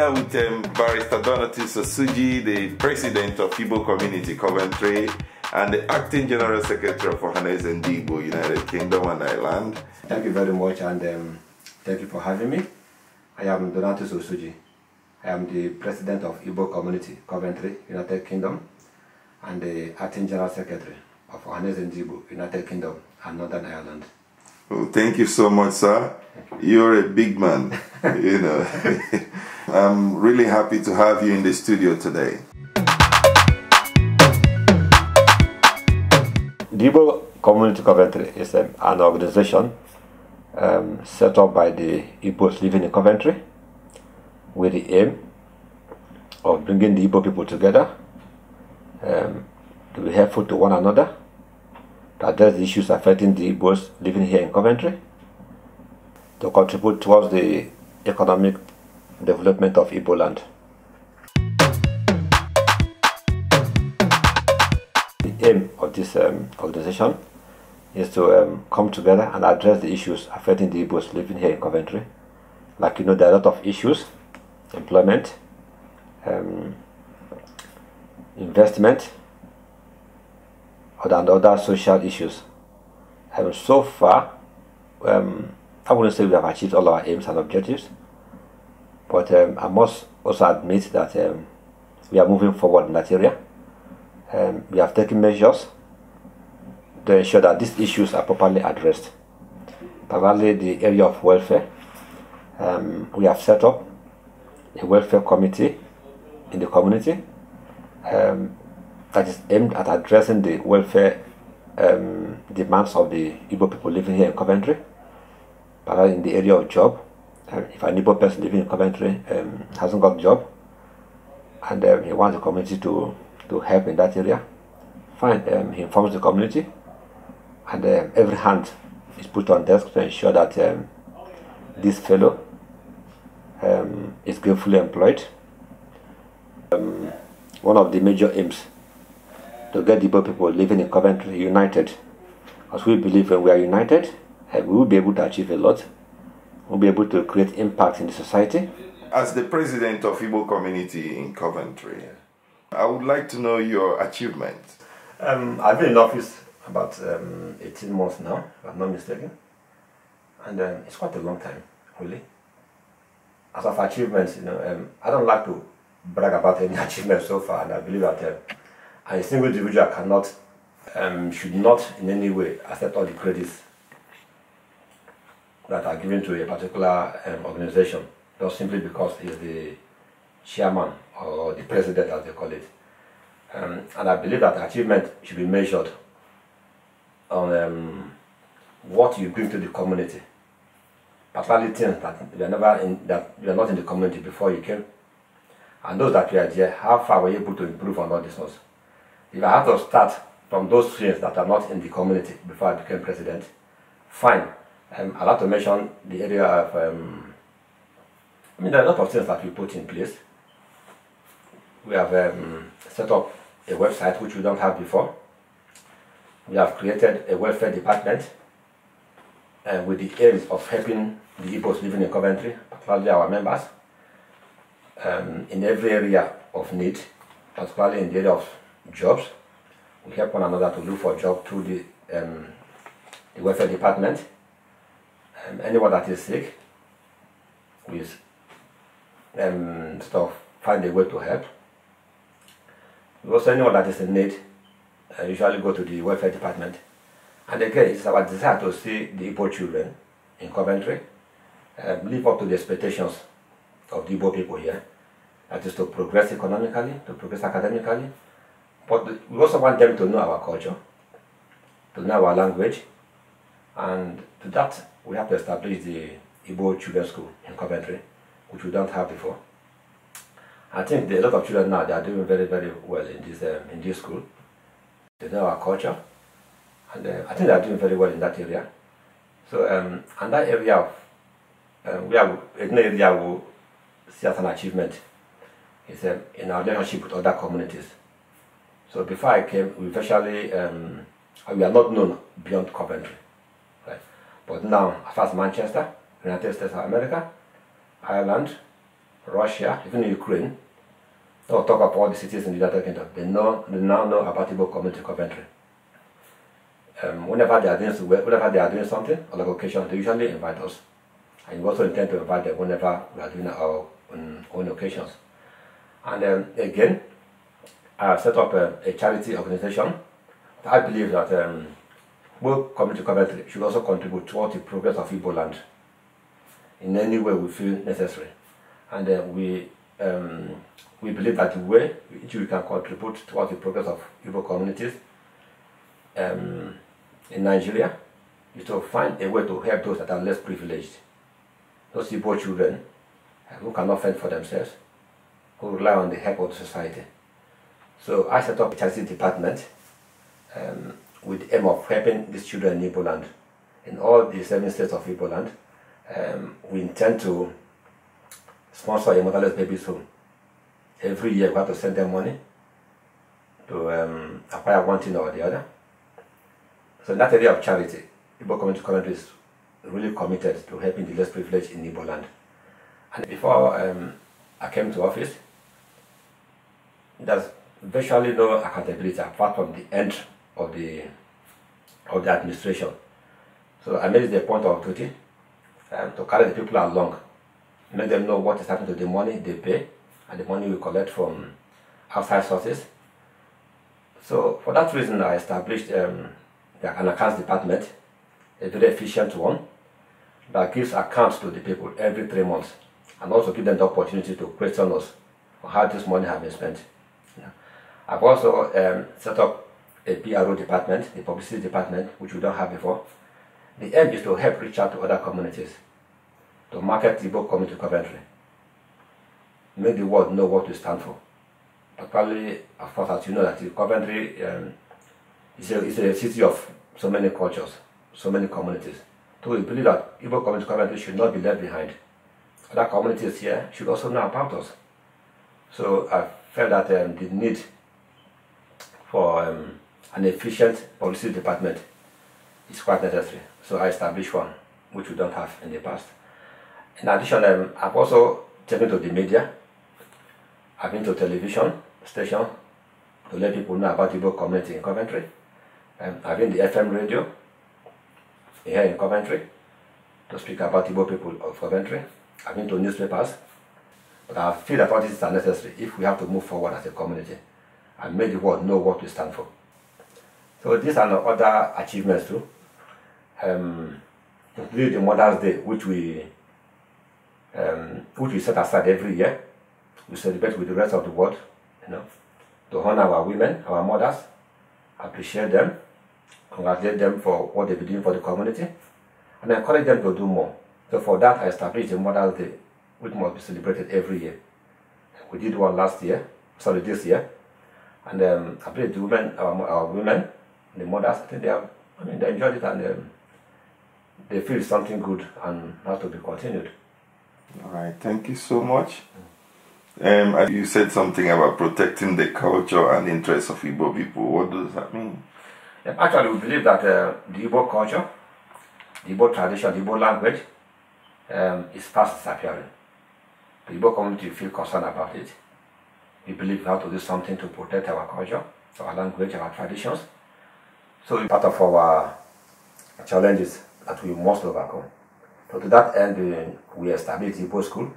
here with Barrister Donatus Osuji, the President of Igbo Community Coventry and the Acting General Secretary of Ohanaeze Ndigbo, United Kingdom and Ireland. Thank you very much, and thank you for having me. I am Donatus Osuji. I am the President of Igbo Community Coventry, United Kingdom, and the Acting General Secretary of Ohanaeze Ndigbo, United Kingdom and Northern Ireland. Well, thank you so much, sir. You're a big man, you know. I'm really happy to have you in the studio today. The Igbo Community Coventry is an organization set up by the Igbos living in Coventry with the aim of bringing the Igbo people together to be helpful to one another, to address the issues affecting the Igbos living here in Coventry, to contribute towards the economic development of Igbo land. The aim of this organization is to come together and address the issues affecting the Igbos living here in Coventry. Like, you know, there are a lot of issues: employment, investment, and other social issues. So far, I wouldn't say we have achieved all our aims and objectives, but I must also admit that we are moving forward in that area. We have taken measures to ensure that these issues are properly addressed, particularly the area of welfare. We have set up a welfare committee in the community that is aimed at addressing the welfare demands of the Igbo people living here in Coventry, particularly in the area of job. If an Igbo person living in Coventry hasn't got a job and he wants the community to help in that area, fine, he informs the community, and every hand is put on desk to ensure that this fellow is gainfully employed. One of the major aims to get the Igbo people living in Coventry united, as we believe when we are united, we will be able to achieve a lot. We'll be able to create impact in the society. As the President of Igbo Community in Coventry, I would like to know your achievements. I've been in office about 18 months now, if I'm not mistaken, and it's quite a long time, really. As of achievements, you know, I don't like to brag about any achievements so far, and I believe that a single individual cannot, should not in any way accept all the credits that are given to a particular organization, just simply because he is the chairman or the president, as they call it. And I believe that achievement should be measured on what you bring to the community, particularly things that you are not in the community before you came, and those that you are there, how far were you able to improve on all these ones. If I have to start from those things that are not in the community before I became president, fine. I'd like to mention the area of, I mean, there are a lot of things that we put in place. We have set up a website which we don't have before. We have created a welfare department with the aims of helping the Igbos living in Coventry, particularly our members, in every area of need, particularly in the area of jobs. We help one another to look for jobs through the welfare department. Anyone that is sick, we find a way to help. Also, anyone that is in need, usually go to the welfare department. And again, it's our desire to see the Igbo children in Coventry live up to the expectations of the Igbo people here. That is to progress economically, to progress academically. But we also want them to know our culture, to know our language, and to that we have to establish the Igbo Children's School in Coventry, which we don't have before. I think a lot of children now, they are doing very, very well in this school. They know our culture, and I think they are doing very well in that area. So, and that area, an area we see as an achievement is in our relationship with other communities. So before I came, we virtually, we are not known beyond Coventry. Right? But now, as far as Manchester, United States of America, Ireland, Russia, even Ukraine, or talk about all the cities in the United Kingdom, they now know about Igbo community Coventry. Whenever they are doing something on like occasion, they usually invite us, and we also intend to invite them whenever we are doing our own occasions. And again, I have set up a charity organization. I believe that Igbo community Coventry should also contribute towards the progress of Igbo land in any way we feel necessary, and we believe that the way which we can contribute towards the progress of Igbo communities in Nigeria is to find a way to help those that are less privileged, those Igbo children who cannot fend for themselves, who rely on the help of the society. So I set up a charity department with the aim of helping these children in Igbo land. In all the 7 states of Igbo land, we intend to sponsor a motherless babies home. Every year we have to send them money to acquire one thing or the other. So in that area of charity, Igbo Community Coventry is really committed to helping the less privileged in Igbo land. And before I came to office, there's virtually no accountability apart from the end of the administration. So I made it a point of duty to carry the people along, make them know what is happening to the money they pay and the money we collect from outside sources. So for that reason, I established an accounts department, a very efficient one, that gives accounts to the people every 3 months, and also give them the opportunity to question us on how this money has been spent. I've also set up a PRO department, a publicity department, which we don't have before. The aim is to help reach out to other communities, to market the Igbo Community Coventry, make the world know what we stand for. Particularly, of course, as you know, that Coventry is a city of so many cultures, so many communities. So we believe that Igbo Community Coventry should not be left behind. Other communities here should also know about us. So I felt that the need for an efficient publicity department is quite necessary. So I established one, which we don't have in the past. In addition, I've also taken to the media. I've been to television station to let people know about the Igbo community in Coventry. I've been the FM radio here in Coventry to speak about Igbo people of Coventry. I've been to newspapers, but I feel that all these are necessary if we have to move forward as a community and make the world know what we stand for. So these are other achievements too, including the Mother's Day, which we set aside every year. We celebrate with the rest of the world, to honor our women, our mothers, appreciate them, congratulate them for what they've been doing for the community, and encourage them to do more. So for that, I established the Mother's Day, which must be celebrated every year. We did one this year, and I believe the women, our women, the mothers, I think they enjoyed it, and they feel something good and has to be continued. All right, thank you so much. You said something about protecting the culture and interests of Igbo people. What does that mean? Yeah, actually, we believe that the Igbo culture, the Igbo tradition, the Igbo language is fast disappearing. The Igbo community feel concerned about it. We believe we have to do something to protect our culture, our language, our traditions. So it's part of our challenges that we must overcome. So to that end, we established the Igbo school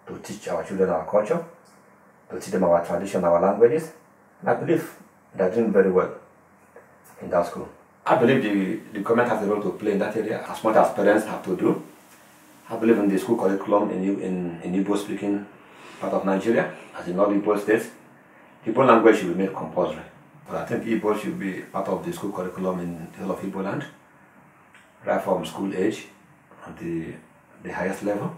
to teach our children our culture, to teach them our tradition, our languages. And I believe they're doing very well in that school. I believe the government has a role to play in that area, as much as parents have to do. I believe in the school curriculum in Igbo-speaking part of Nigeria, as in all Igbo states. Igbo language should be made compulsory. But I think Igbo should be part of the school curriculum in the whole of Igbo land, right from school age at the highest level.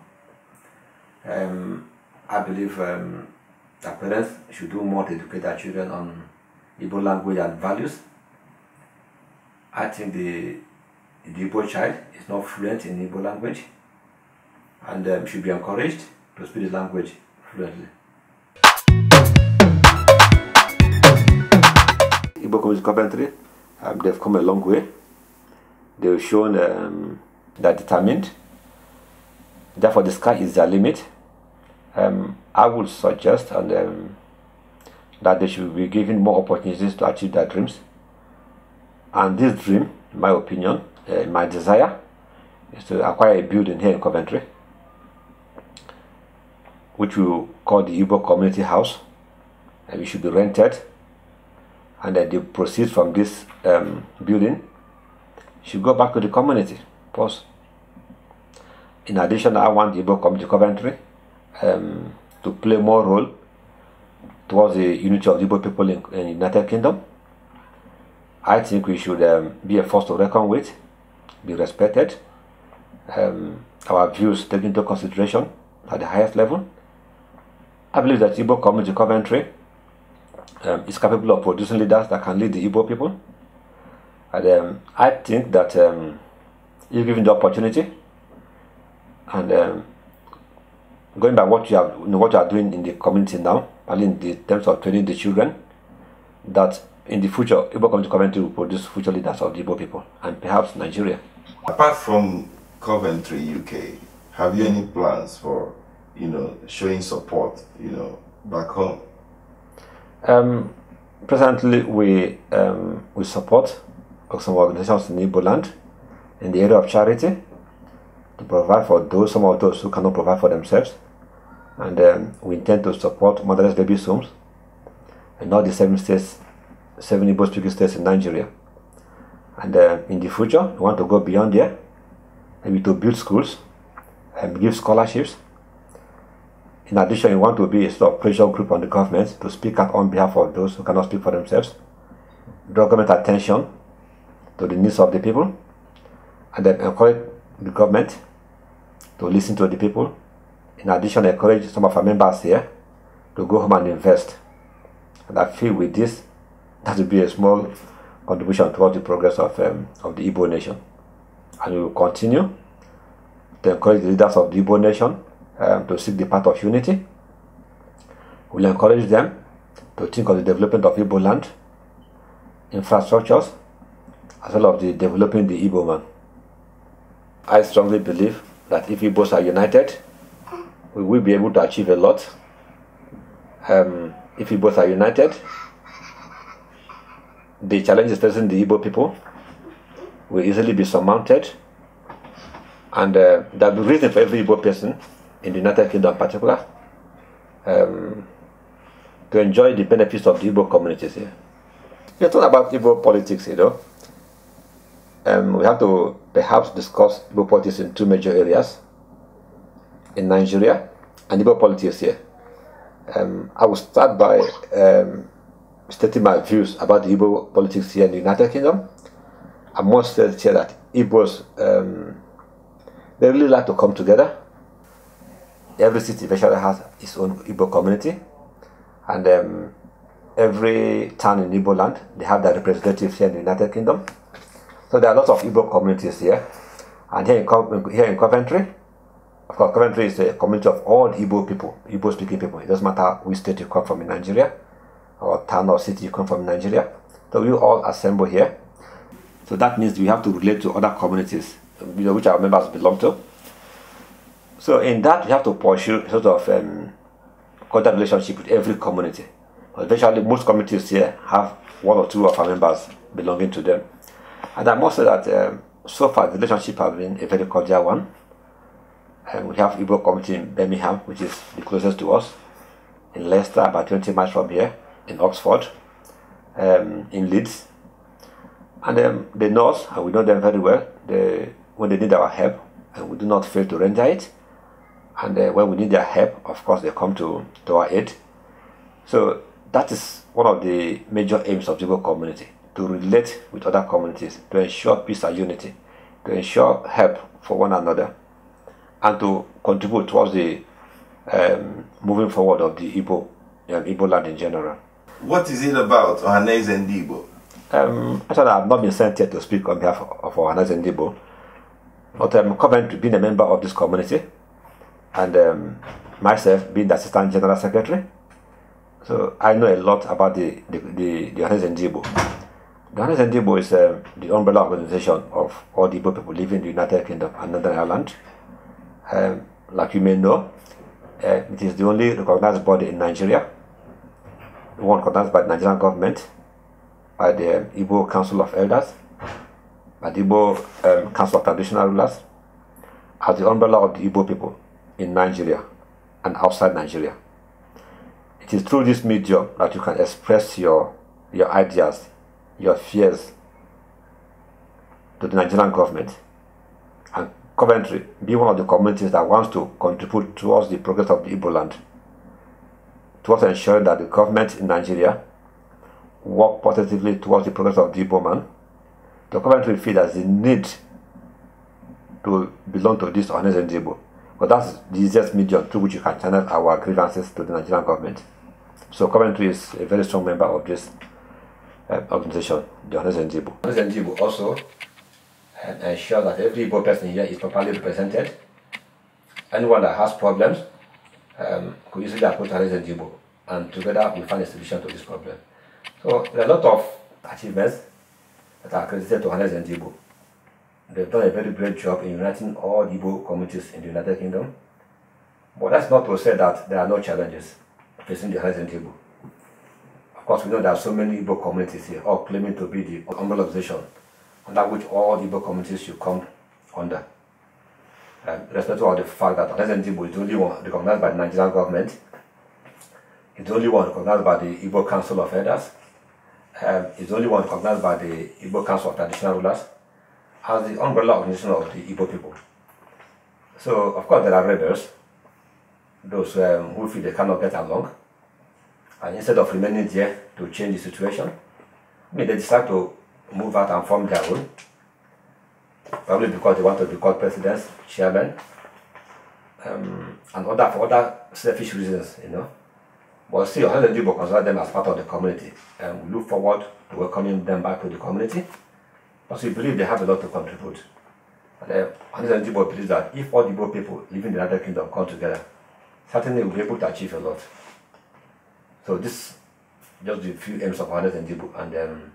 I believe that parents should do more to educate their children on Igbo language and values. I think the Igbo child is not fluent in Igbo language and should be encouraged to speak the language fluently. Igbo Community Coventry, they've come a long way. They've shown they're determined. Therefore, the sky is their limit. I would suggest that they should be given more opportunities to achieve their dreams. And this dream, in my opinion, my desire, is to acquire a building here in Coventry, which we will call the Igbo Community House, and it should be rented, and then the proceeds from this building should go back to the community. Pause. In addition, I want the Igbo Community Coventry to play more role towards the unity of the Igbo people in the United Kingdom. I think we should be a force to reckon with, be respected, our views taken into consideration at the highest level. I believe that Igbo Community Coventry is capable of producing leaders that can lead the Igbo people. And I think that if given the opportunity, and going by what you are doing in the community now, and in the terms of training the children, that in the future, Igbo Community Coventry will produce future leaders of the Igbo people and perhaps Nigeria. Apart from Coventry, UK, have you any plans for, showing support, back home? Presently, we support some organizations in Igbo land in the area of charity to provide for some of those who cannot provide for themselves, and we intend to support motherless babies homes in all the 7 Igbo speaking states in Nigeria. And in the future, we want to go beyond there, maybe to build schools and give scholarships. In addition, we want to be a sort of pressure group on the government to speak out on behalf of those who cannot speak for themselves, draw government attention to the needs of the people, and then encourage the government to listen to the people. In addition, encourage some of our members here to go home and invest. And I feel with this, that will be a small contribution towards the progress of the Igbo nation. And we will continue to encourage the leaders of the Igbo nation to seek the path of unity. We will encourage them to think of the development of Igbo land, infrastructures, as well as the developing the Igbo man. I strongly believe that if Igbos are united, we will be able to achieve a lot. If Igbos are united, the challenges facing the Igbo people will easily be surmounted, and there will be reason for every Igbo person in the United Kingdom in particular to enjoy the benefits of the Igbo communities here. You're talking about Igbo politics, we have to perhaps discuss Igbo politics in 2 major areas, in Nigeria and Igbo politics here. I will start by stating my views about the Igbo politics here in the United Kingdom. I must say that Igbos, they really like to come together. Every city eventually has its own Igbo community, and every town in Igbo land, they have their representatives here in the United Kingdom. So there are lots of Igbo communities here, and here in Coventry, of course, Coventry is a community of all Igbo people, Igbo speaking people. It doesn't matter which state you come from in Nigeria, or town or city you come from in Nigeria. So we all assemble here. So that means we have to relate to other communities, which our members belong to. So in that, we have to pursue sort of contact relationship with every community. Eventually, most communities here have 1 or 2 of our members belonging to them. And I must say that so far the relationship has been a very cordial one. We have Igbo community in Birmingham, which is the closest to us, in Leicester, about 20 miles from here, in Oxford, in Leeds. And they know us, and we know them very well. When they need our help, and we do not fail to render it. And when we need their help, of course, they come to our aid. So that is one of the major aims of the Igbo community, to relate with other communities, to ensure peace and unity, to ensure help for one another, and to contribute towards the moving forward of the Igbo land in general. What is it about Ohanaeze Ndigbo? Actually, I have not been sent here to speak on behalf of Ohanaeze Ndigbo, but I'm Coventry, being a member of this community, and myself being the Assistant General Secretary. So I know a lot about the Ohanaeze Ndigbo. The Ohanaeze Ndigbo is the umbrella organization of all the Igbo people living in the United Kingdom and Northern Ireland. Like you may know, It is the only recognized body in Nigeria, the one recognized by the Nigerian government, by the Igbo Council of Elders, by the Igbo Council of Traditional Rulers, as the umbrella of the Igbo people in Nigeria and outside Nigeria. It is through this medium that you can express your ideas, your fears to the Nigerian government. And Coventry be one of the communities that wants to contribute towards the progress of the Igbo land, towards ensuring that the government in Nigeria work positively towards the progress of the Igbo man. The Coventry feel there's a need to belong to this Ohaneze Ndigbo, but that's the easiest medium through which you can channel our grievances to the Nigerian government. So Coventry is a very strong member of this organization, the Ohaneze Ndigbo. Ohaneze Ndigbo also ensure that every Igbo person here is properly represented. Anyone that has problems could easily approach Ohaneze Ndigbo, and together we find a solution to this problem. So there are a lot of achievements that are credited to Ohaneze Ndigbo. They've done a very great job in uniting all Igbo communities in the United Kingdom. But that's not to say that there are no challenges facing the Ohaneze Ndigbo. Of course, we know there are so many Igbo communities here, all claiming to be the umbrella organization under which all Igbo communities should come under. Irrespective of the fact that Ohaneze Ndigbo is the only one recognized by the Nigerian government, it's the only one recognized by the Igbo Council of Elders, it's the only one recognized by the Igbo Council of Traditional Rulers, as the umbrella organization of the Igbo people. So, of course, there are rebels, those who feel they cannot get along, and instead of remaining there to change the situation, they decide to move out and form their own, probably because they want to be called presidents, chairmen, and for other selfish reasons, you know. But still, Ohaneze Ndigbo consider them as part of the community, and we look forward to welcoming them back to the community, because we believe they have a lot to contribute. And Ohaneze Ndigbo believes that if all the Igbo people living in the United Kingdom come together, certainly we'll be able to achieve a lot. So this just the few aims of Ohaneze Ndigbo, and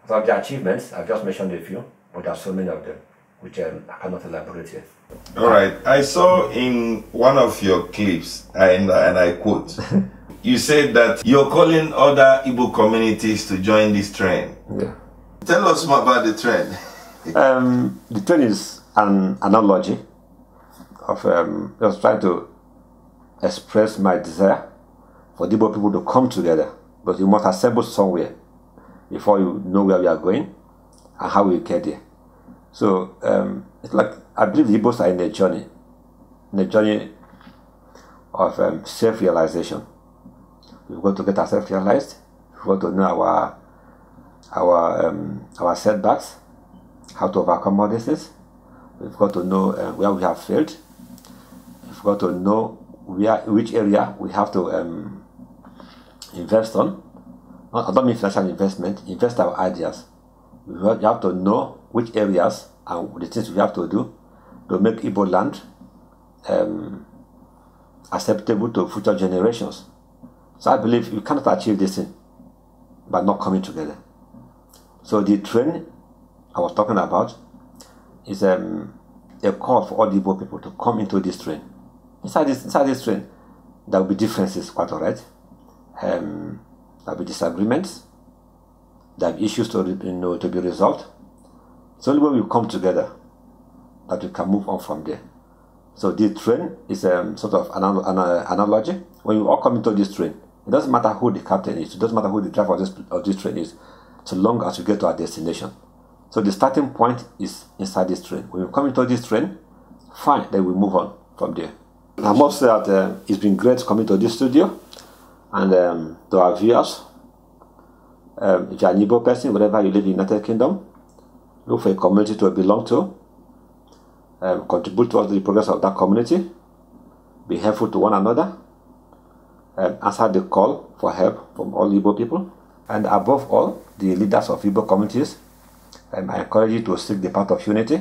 some of the achievements, I've just mentioned a few, but there are so many of them, which I cannot elaborate here. All right. I saw in one of your clips, and I quote, you said that you're calling other Igbo communities to join this trend. Yeah. Tell us more about the trend. The trend is an analogy of just trying to express my desire for the Igbo people to come together, but you must assemble somewhere before you know where we are going and how we get there. So it's like, I believe the Igbos are in a journey of self-realization. We've got to get ourselves realized. We've got to know our setbacks, how to overcome all this. We've got to know where we have failed. We've got to know which area we have to invest on. I don't mean financial investment, invest our ideas. We have to know which areas and the things we have to do to make Igbo land acceptable to future generations. So I believe we cannot achieve this thing by not coming together. So the trend I was talking about is a call for all the Igbo people to come into this trend. Inside this trend, there will be differences, quite alright. There will be disagreements. There will be issues to be resolved. It's only when we come together that we can move on from there. So this train is sort of an analogy. When you all come into this train, it doesn't matter who the captain is, it doesn't matter who the driver of this train is, so long as we get to our destination. So the starting point is inside this train. When we come into this train, fine, then we move on from there. I must say that it's been great coming to this studio, and to our viewers, if you're an Igbo person, wherever you live in the United Kingdom, look for a community to belong to, contribute towards the progress of that community, be helpful to one another, answer the call for help from all Igbo people, and above all, the leaders of Igbo communities, I encourage you to seek the path of unity.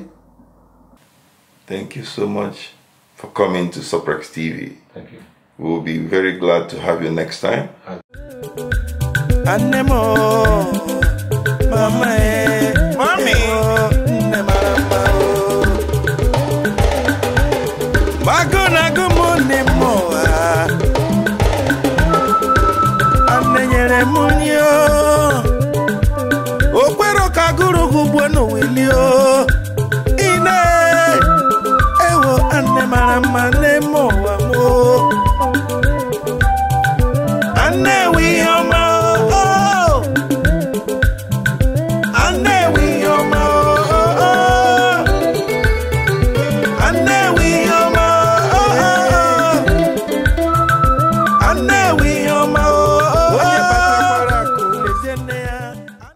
Thank you so much for coming to Suprex TV. Thank you. We'll be very glad to have you next time. Anemo, mama, mommy, Magona go money more. Mama